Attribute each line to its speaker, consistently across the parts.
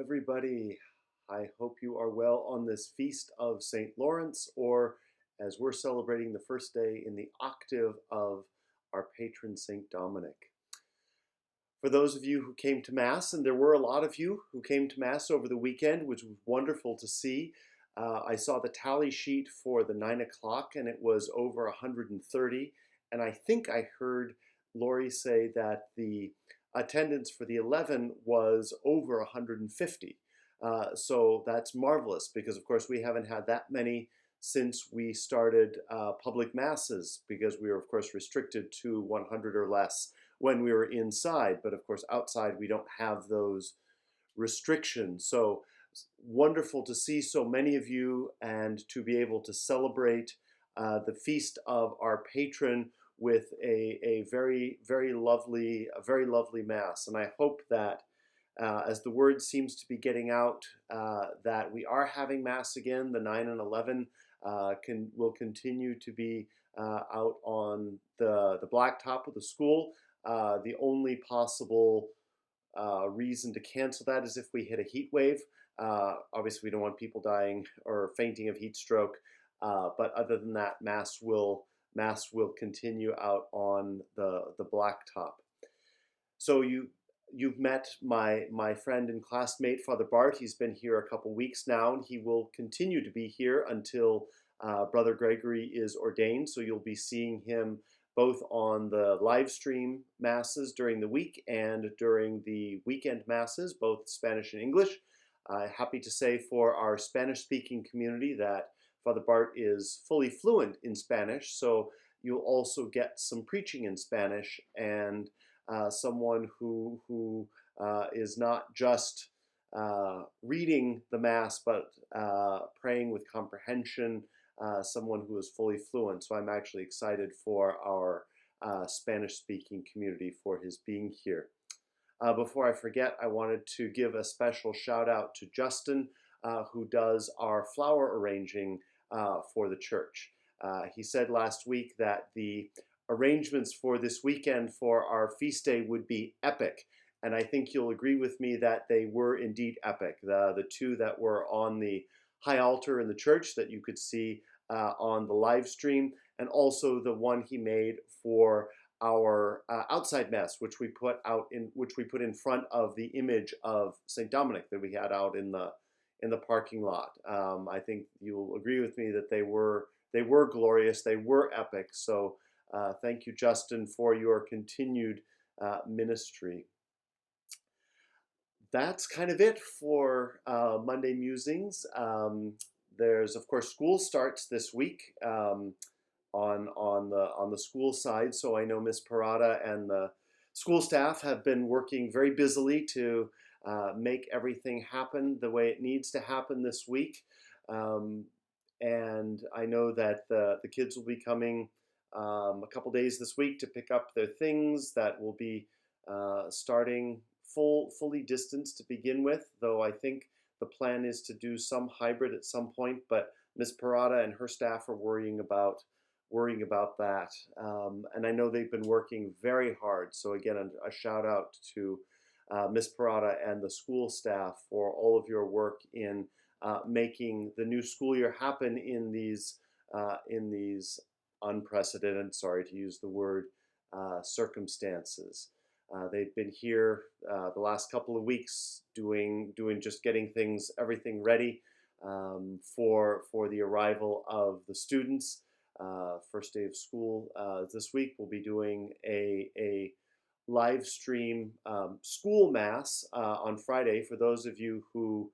Speaker 1: everybody. I hope you are well on this feast of St. Lawrence, or as we're celebrating the first day in the octave of our patron St. Dominic. For those of you who came to Mass, and there were a lot of you who came to Mass over the weekend, which was wonderful to see. I saw the tally sheet for the 9 o'clock, and it was over 130. And I think I heard Lori say that the attendance for the 11 was over 150. So that's marvelous because, of course, we haven't had that many since we started public masses because we were, of course, restricted to 100 or less when we were inside. But, of course, outside we don't have those restrictions. So wonderful to see so many of you and to be able to celebrate the feast of our patron with a very lovely mass. And I hope that as the word seems to be getting out that we are having mass again, the 9 and 11 will continue to be out on the blacktop of the school. The only possible reason to cancel that is if we hit a heat wave. Obviously, we don't want people dying or fainting of heat stroke. But other than that, mass will continue out on the blacktop. So you've met my friend and classmate, Father Bart. He's been here a couple weeks now, and he will continue to be here until Brother Gregory is ordained. So you'll be seeing him both on the live stream masses during the week and during the weekend masses, both Spanish and English. Happy to say for our Spanish-speaking community that Father Bart is fully fluent in Spanish, so you'll also get some preaching in Spanish and someone who is not just reading the Mass, but praying with comprehension, someone who is fully fluent. So I'm actually excited for our Spanish-speaking community for his being here. Before I forget, I wanted to give a special shout out to Justin, who does our flower arranging for the church. He said last week that the arrangements for this weekend for our feast day would be epic. And I think you'll agree with me that they were indeed epic. The two that were on the high altar in the church that you could see on the live stream, and also the one he made for our outside mass, which we put in front of the image of St. Dominic that we had out in the parking lot. I think you'll agree with me that they were glorious, they were epic. So thank you, Justin, for your continued ministry. That's kind of it for Monday Musings. There's, of course, school starts this week on the school side. So I know Miss Parada and the school staff have been working very busily to make everything happen the way it needs to happen this week. And I know that the kids will be coming a couple days this week to pick up their things that will be starting fully distanced to begin with, though I think the plan is to do some hybrid at some point, but Miss Parada and her staff are worrying about that. And I know they've been working very hard. So again, a shout out to Miss Parada and the school staff for all of your work in making the new school year happen in these unprecedented, sorry to use the word, circumstances. They've been here the last couple of weeks doing just getting everything ready for the arrival of the students. First day of school this week. We'll be doing a live stream school mass on Friday. For those of you who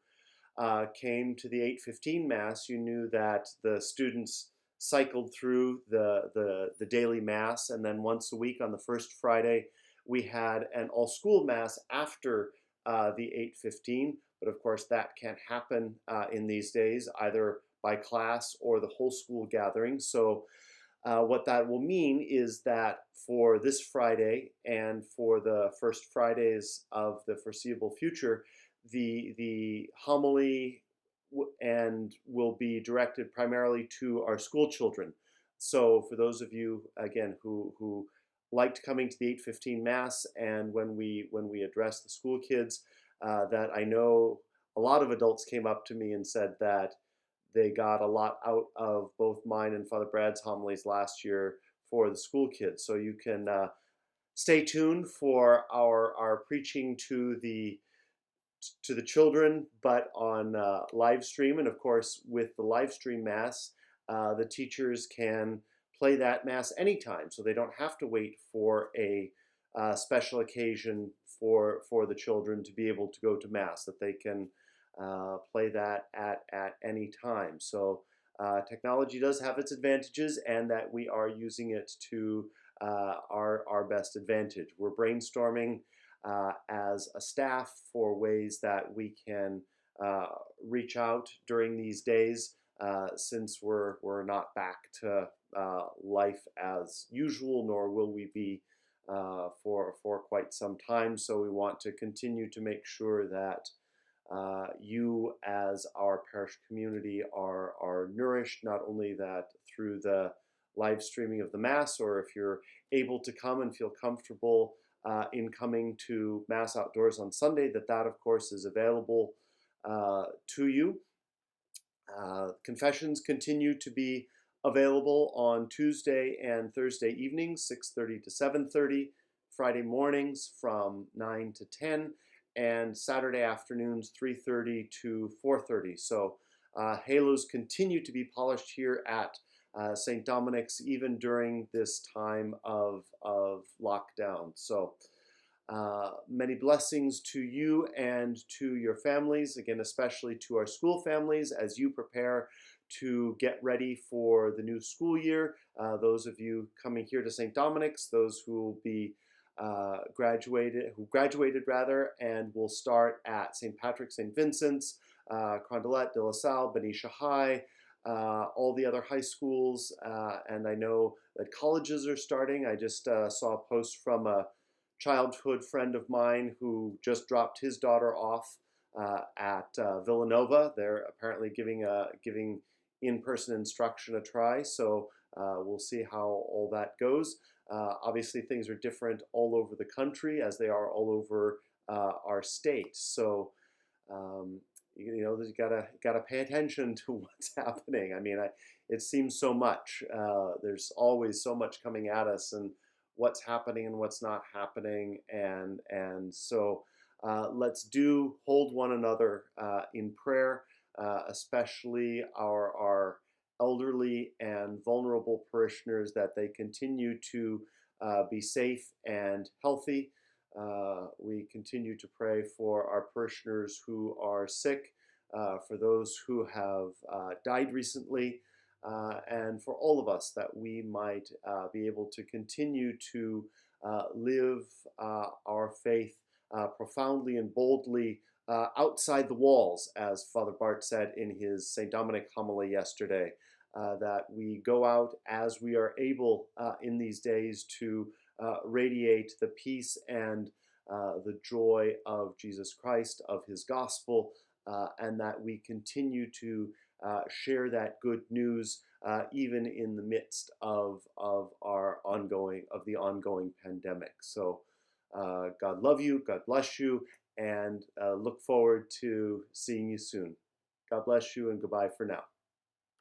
Speaker 1: came to the 8:15 mass, you knew that the students cycled through the daily mass, and then once a week on the first Friday we had an all-school mass after the 8:15. But of course that can't happen in these days, either by class or the whole school gathering. So what that will mean is that for this Friday and for the first Fridays of the foreseeable future, the homily and will be directed primarily to our school children. So for those of you, again, who liked coming to the 8:15 Mass, and when we address the school kids, that I know a lot of adults came up to me and said that they got a lot out of both mine and Father Brad's homilies last year for the school kids. So you can stay tuned for our preaching to the children, but on live stream. And of course, with the live stream Mass, the teachers can play that Mass anytime. So they don't have to wait for a special occasion for the children to be able to go to Mass, that they can play that at any time. So technology does have its advantages, and that we are using it to our best advantage. We're brainstorming as a staff for ways that we can reach out during these days, since we're not back to life as usual, nor will we be for quite some time. So we want to continue to make sure that you as our parish community are nourished, not only that through the live streaming of the Mass, or if you're able to come and feel comfortable in coming to Mass outdoors on Sunday, that of course is available to you. Confessions continue to be available on Tuesday and Thursday evenings, 6:30 to 7:30, Friday mornings from 9 to 10, and Saturday afternoons, 3:30 to 4:30. So halos continue to be polished here at St. Dominic's, even during this time of lockdown. So many blessings to you and to your families, again, especially to our school families as you prepare to get ready for the new school year. Those of you coming here to St. Dominic's, those who will be graduated rather, and will start at St. Patrick's, St. Vincent's, Carondelet, De La Salle, Benicia High, all the other high schools, and I know that colleges are starting. I just saw a post from a childhood friend of mine who just dropped his daughter off at Villanova. They're apparently giving in-person instruction a try, so we'll see how all that goes. Obviously, things are different all over the country, as they are all over our state. So you gotta pay attention to what's happening. I mean, it seems so much. There's always so much coming at us, and what's happening and what's not happening, and so let's hold one another in prayer, especially our elderly and vulnerable parishioners, that they continue to be safe and healthy. We continue to pray for our parishioners who are sick, for those who have died recently, and for all of us, that we might be able to continue to live our faith profoundly and boldly outside the walls, as Father Bart said in his St. Dominic homily yesterday, that we go out as we are able in these days to radiate the peace and the joy of Jesus Christ, of his gospel, and that we continue to share that good news even in the midst of the ongoing pandemic. So God love you, God bless you, and look forward to seeing you soon. God bless you, and goodbye for now.